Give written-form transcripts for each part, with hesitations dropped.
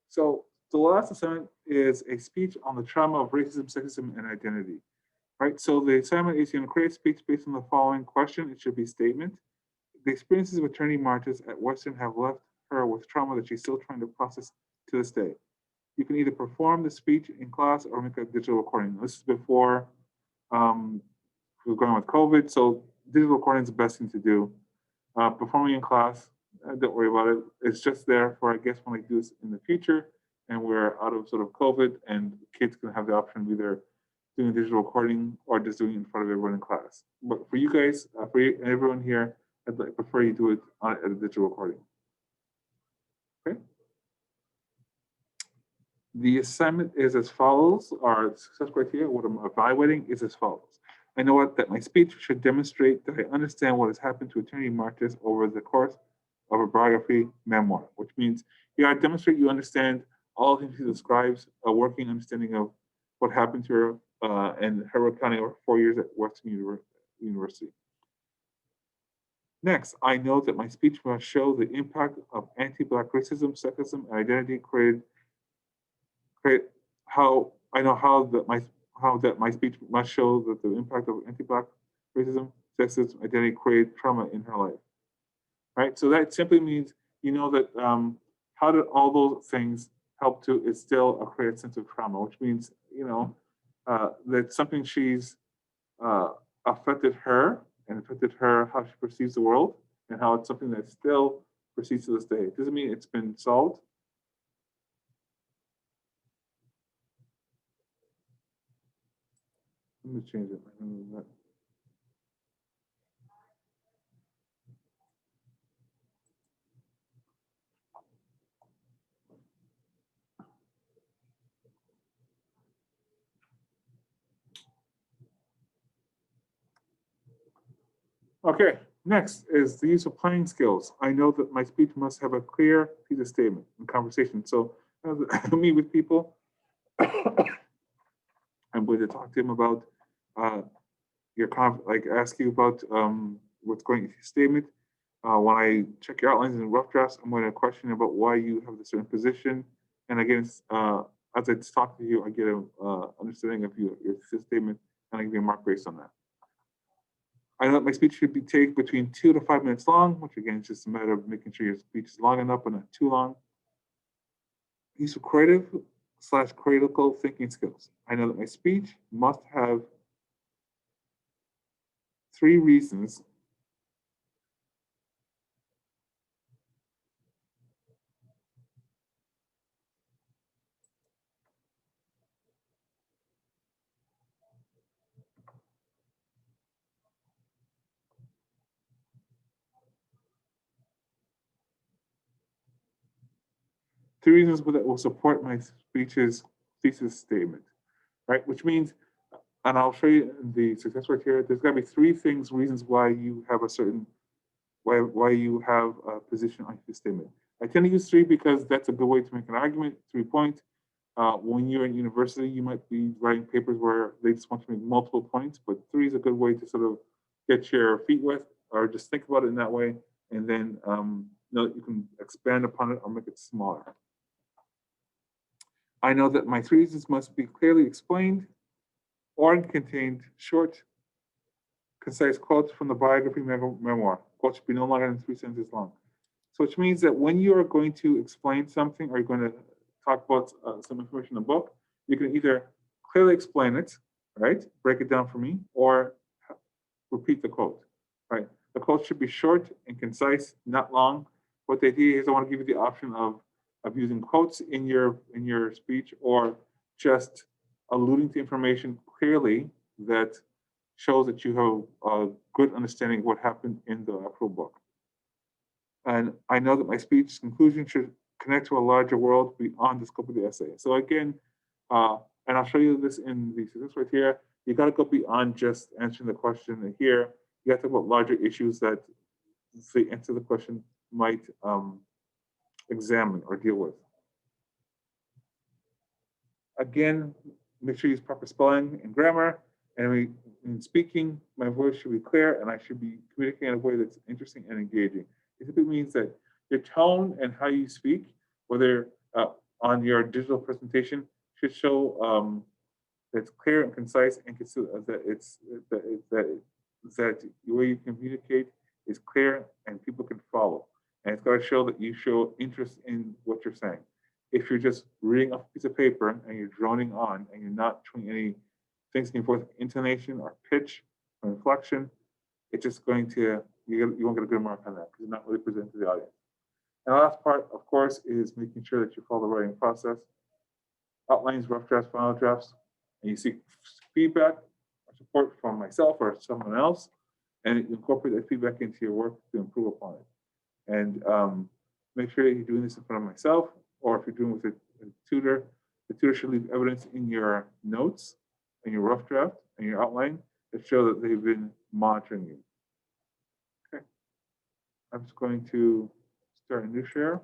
So the last assignment is a speech on the trauma of racism, sexism, and identity. Right. So the assignment is, create a speech based on the following question. It should be statement. The experiences of attorney Martis at Western have left her with trauma that she's still trying to process to this day. You can either perform the speech in class or make a digital recording. This is before we were going with COVID, so digital recording is the best thing to do. Performing in class, don't worry about it. It's just there for, I guess, when I do this in the future and we're out of sort of COVID and kids can have the option of either doing a digital recording or just doing it in front of everyone in class. But for you guys, for you, everyone here, I'd prefer you do it at a digital recording. Okay. The assignment is as follows. Our success criteria, what I'm evaluating, is as follows. I know that my speech should demonstrate that I understand what has happened to attorney Martis over the course of a biography memoir, which means you gotta demonstrate you understand all the things she describes, a working understanding of what happened to her and her recounting over 4 years at Western University. Next, I know that my speech must show the impact of anti-Black racism, sexism, and identity create how I know how that my speech must show that the impact of anti-Black racism, sexism, identity create trauma in her life. Right. So that simply means that how did all those things help to instill a creative sense of trauma, which means that something she's affected her and affected her how she perceives the world and how it's something that still persists to this day. It doesn't mean it's been solved. Let me change it. Okay, next is the use of planning skills. I know that my speech must have a clear piece of statement and conversation. So as I meet with people, I'm going to talk to them about ask you about what's going in your statement. When I check your outlines and rough drafts, I'm going to question about why you have a certain position. And again, as I talk to you, I get an understanding of your statement, and I give you a mark based on that. I know that my speech should take between 2 to 5 minutes long, which again is just a matter of making sure your speech is long enough but not too long. Use of creative/critical thinking skills. I know that my speech must have 3 reasons that will support my speech's thesis statement, right? Which means, and I'll show you in the success criteria, there's got to be 3 reasons why you have a certain, why you have a position on your statement. I tend to use 3 because that's a good way to make an argument, 3 points. When you're in university, you might be writing papers where they just want to make multiple points, but 3 is a good way to sort of get your feet wet or just think about it in that way. And then you can expand upon it or make it smaller. I know that my 3 reasons must be clearly explained or contained short, concise quotes from the biography memoir. Quotes should be no longer than 3 sentences long. So which means that when you are going to explain something or you're going to talk about some information in the book, you can either clearly explain it, right? Break it down for me, or repeat the quote, right? The quote should be short and concise, not long. What the idea is, I want to give you the option of using quotes in your speech or just alluding to information clearly that shows that you have a good understanding of what happened in the actual book. And I know that my speech conclusion should connect to a larger world beyond the scope of the essay. So again, and I'll show you this in the success criteria, you got to go beyond just answering the question here. You have to talk about larger issues that the answer to the question might examine or deal with. Again, make sure you use proper spelling and grammar. And in speaking, my voice should be clear and I should be communicating in a way that's interesting and engaging. It simply means that your tone and how you speak, whether on your digital presentation should show that it's clear and concise and that that the way you communicate is clear and people can follow. And it's got to show that you show interest in what you're saying. If you're just reading off a piece of paper and you're droning on and you're not showing any things in forth intonation or pitch or inflection, it's just going to, you won't get a good mark on that because you're not really presenting to the audience. And the last part, of course, is making sure that you follow the writing process, outlines, rough drafts, final drafts, and you seek feedback or support from myself or someone else, and you incorporate that feedback into your work to improve upon it. And make sure that you're doing this in front of myself, or if you're doing it with a tutor, the tutor should leave evidence in your notes, in your rough draft, and your outline that show that they've been monitoring you. Okay. I'm just going to start a new share.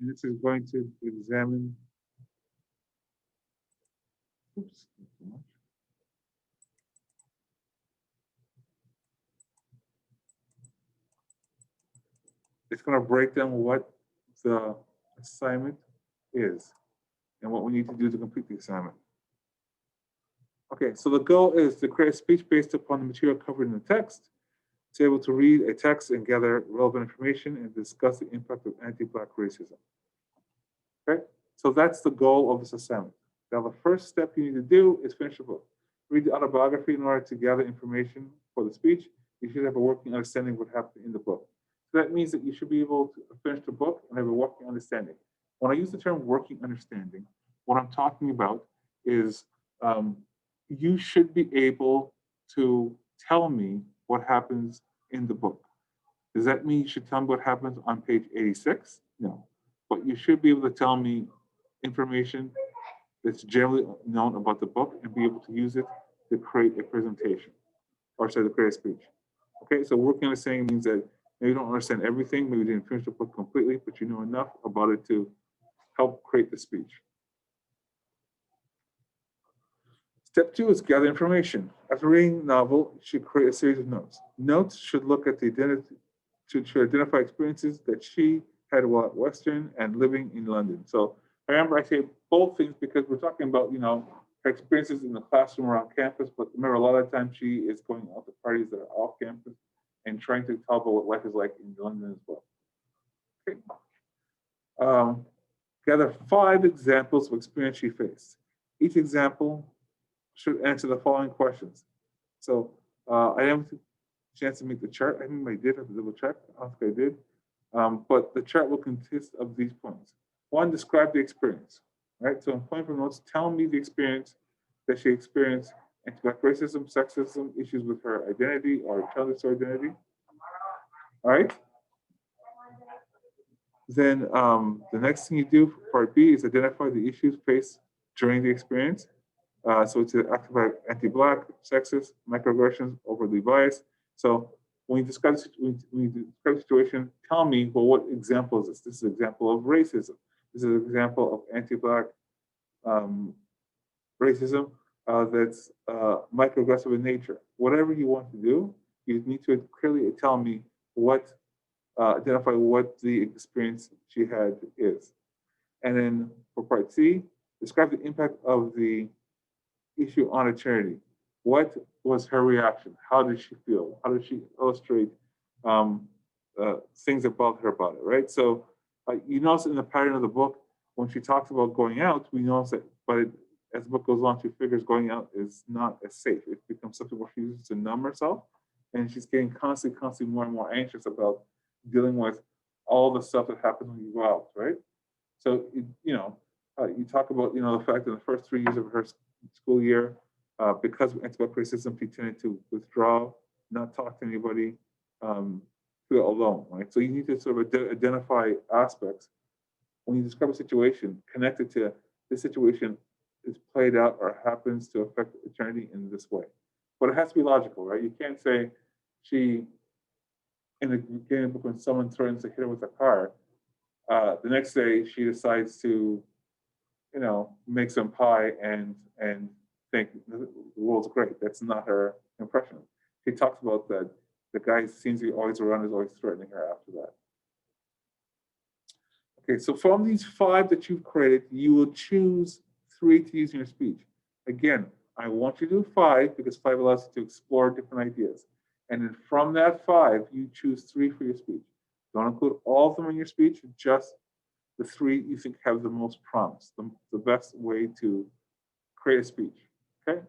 And this is going to examine, oops, not too much. It's going to break down what the assignment is and what we need to do to complete the assignment. Okay, so the goal is to create a speech based upon the material covered in the text, to be able to read a text and gather relevant information and discuss the impact of anti-Black racism. Okay, so that's the goal of this assignment. Now, the first step you need to do is finish the book. Read the autobiography in order to gather information for the speech. You should have a working understanding of what happened in the book. So that means that you should be able to finish the book and have a working understanding. When I use the term working understanding, what I'm talking about is you should be able to tell me what happens in the book. Does that mean you should tell me what happens on page 86? No. But you should be able to tell me information that's generally known about the book and be able to use it to create a presentation, or sorry, to create a speech. Okay, so working understanding means that maybe you don't understand everything, maybe you didn't finish the book completely, but you know enough about it to help create the speech. Step 2 is gather information. After reading the novel, you should create a series of notes. Notes should look at the identity, should identify experiences that she had while at Western and living in London. So remember, I say both things because we're talking about, her experiences in the classroom around campus, but remember, a lot of times she is going out to parties that are off campus and trying to tell about what life is like in London as well. Okay. Gather 5 examples of experience she faced. Each example should answer the following questions. So I didn't have a chance to make the chart. I think I did have to double check. I don't think I did. But the chart will consist of these points. 1, describe the experience. Right? So in point from notes, tell me the experience that she experienced, anti-Black racism, sexism, issues with her identity or childhood identity. All right. Then the next thing you do for part B is identify the issues faced during the experience. So it's active anti-Black, sexist, microaggressions, overly biased. So when you describe the situation, tell me, well, what example is this? This is an example of racism. This is an example of anti-Black racism that's microaggressive in nature. Whatever you want to do, you need to clearly tell me what, identify what the experience she had is. And then for part C, describe the impact of the issue on eternity. What was her reaction? How did she feel? How did she illustrate things about her about it, right? So you notice in the pattern of the book, when she talks about going out, we notice that, but as the book goes on, she figures going out is not as safe. It becomes something where she uses to numb herself, and she's getting constantly more and more anxious about dealing with all the stuff that happens when you go out, right? So, you talk about, the fact that the first 3 years of her school year, because of anti-Black racism, she tended to withdraw, not talk to anybody, feel alone, right? So you need to sort of identify aspects when you describe a situation connected to this situation is played out or happens to affect eternity in this way. But it has to be logical, right? You can't say she, in the beginning of the book, when someone threatens to hit her with a car, the next day she decides to, make some pie and think the world's great. That's not her impression. She talks about that the guy seems to be always around, is always threatening her after that. Okay, so from these 5 that you've created, you will choose 3 to use in your speech. Again, I want you to do 5 because 5 allows you to explore different ideas. And then from that 5, you choose 3 for your speech. Don't include all of them in your speech, just the 3 you think have the most promise, the best way to create a speech. Okay?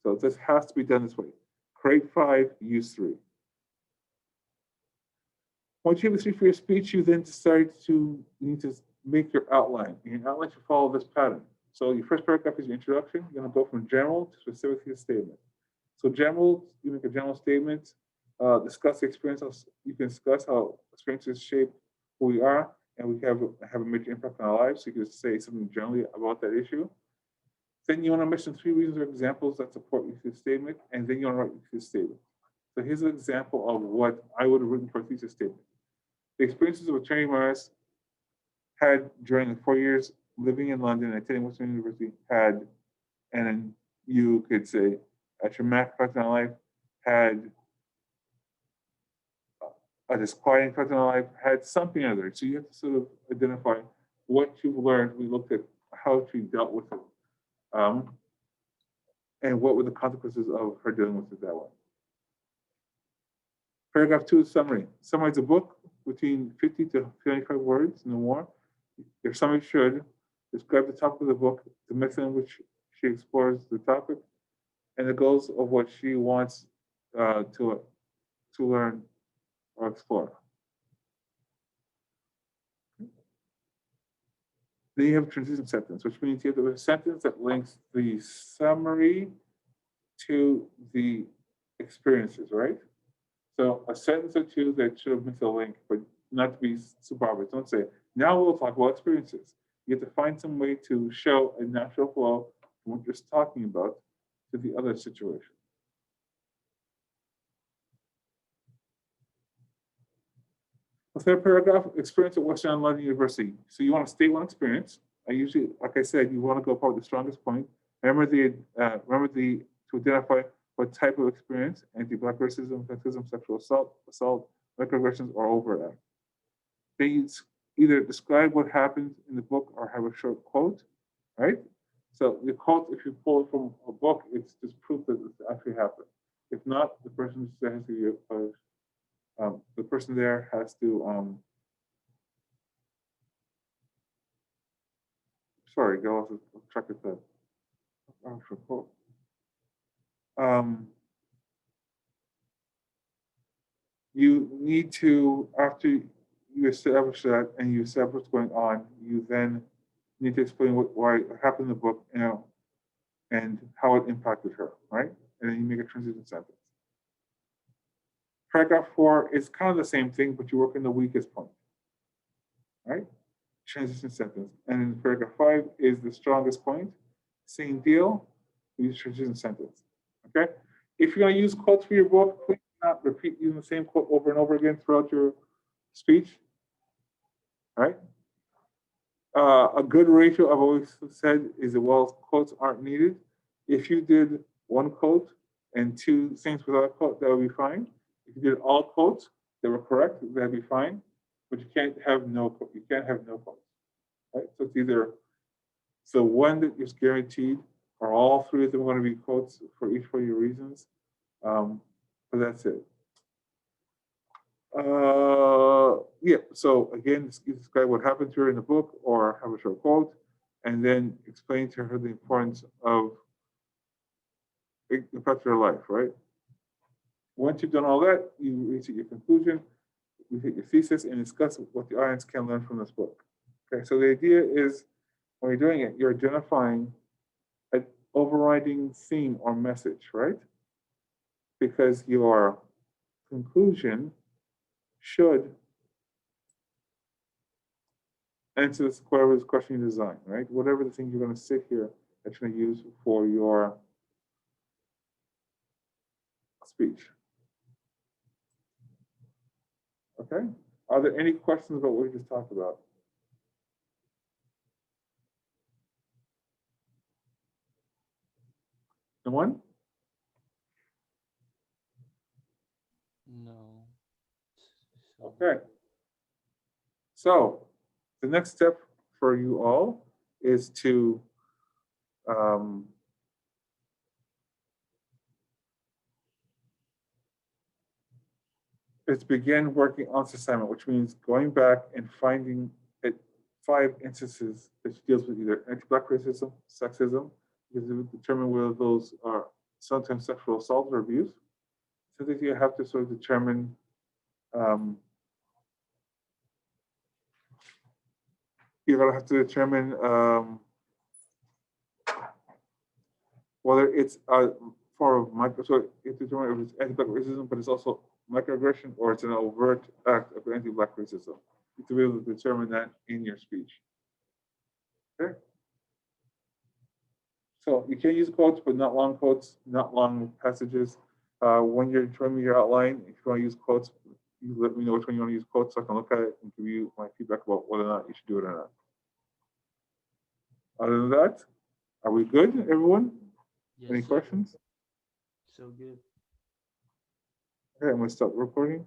So this has to be done this way. Create 5, use 3. Once you have a 3 for your speech, you then decide you need to make your outline. And your outline should follow this pattern. So your first paragraph is your introduction. You're going to go from general to specific to the statement. So general, you make a general statement, discuss the experience. You can discuss how experiences shape who we are, and we have a major impact on our lives. So you can just say something generally about that issue. Then you want to mention 3 reasons or examples that support your thesis statement, and then you want to write your thesis statement. So here's an example of what I would have written for a thesis statement. The experiences of attorney Morris had during the 4 years living in London and attending Western University had, and then you could say, a traumatic effect on life, had a disquieting effect on life, had something other. So you have to sort of identify what you've learned. We looked at how she dealt with it, and what were the consequences of her dealing with it that way. Paragraph 2 is summary. Summarize the book between 50 to 75 words, no more. Your summary should describe the topic of the book, the method in which she explores the topic, and the goals of what she wants to learn or explore. Then you have a transition sentence, which means you have a sentence that links the summary to the experiences, right? So a sentence or 2 that should have missed a link, but not to be super obvious. Don't say, now we'll talk about experiences. You have to find some way to show a natural flow from what you're talking about to the other situation. The third paragraph, experience at Western London University. So you want to state one experience. I usually, like I said, you want to go for the strongest point. Remember to identify what type of experience: anti-Black racism, sexism, sexual assault, microaggressions, or overt. Then you either describe what happens in the book or have a short quote, right? So the quote, if you pull it from a book, it's just proof that it actually happened. If not, the person has to the person there has to sorry, go off track of that. Quote. You need to, after you establish that and you establish what's going on, you then need to explain why it happened in the book, and how it impacted her, right? And then you make a transition sentence. Paragraph 4 is kind of the same thing, but you work in the weakest point, right? Transition sentence. And then paragraph 5 is the strongest point. Same deal, use transition sentence, okay? If you're gonna use quotes for your book, please not repeat using the same quote over and over again throughout your speech, right? A good ratio, I've always said, is that, well, quotes aren't needed. If you did 1 quote and 2 things without a quote, that would be fine. If you did all quotes that were correct, that'd be fine. But you can't have no quotes, right? So it's either the one that is guaranteed, or all 3 of them are going to be quotes for each of your reasons. But that's it. Yeah, so again, describe what happened to her in the book or have a short quote, and then explain to her the importance of impact her life, right? Once you've done all that, you reach your conclusion, you hit your thesis, and discuss what the audience can learn from this book. Okay, so the idea is, when you're doing it, you're identifying an overriding theme or message, right? Because your conclusion should answer whatever this question you design, right? Whatever the thing you're going to sit here that you're going to use for your speech. Okay? Are there any questions about what we just talked about? No one? No. So Okay. So the next step for you all is to um, begin working on this assignment, which means going back and finding it 5 instances that deals with either anti-black racism, sexism, because it would determine whether those are sometimes sexual assault or abuse. Sometimes you have to sort of determine um, you're going to have to determine whether it's a form of micro, so you have to determine if it's anti-black racism, but it's also microaggression or it's an overt act of anti-black racism. You have to be able to determine that in your speech. Okay. So you can use quotes, but not long quotes, not long passages. When you're determining your outline, if you want to use quotes, you let me know which one you want to use quotes so I can look at it and give you my feedback about whether or not you should do it or not. Other than that, are we good, everyone? yes, Any sir. questions? So good. Okay, I'm going to stop recording.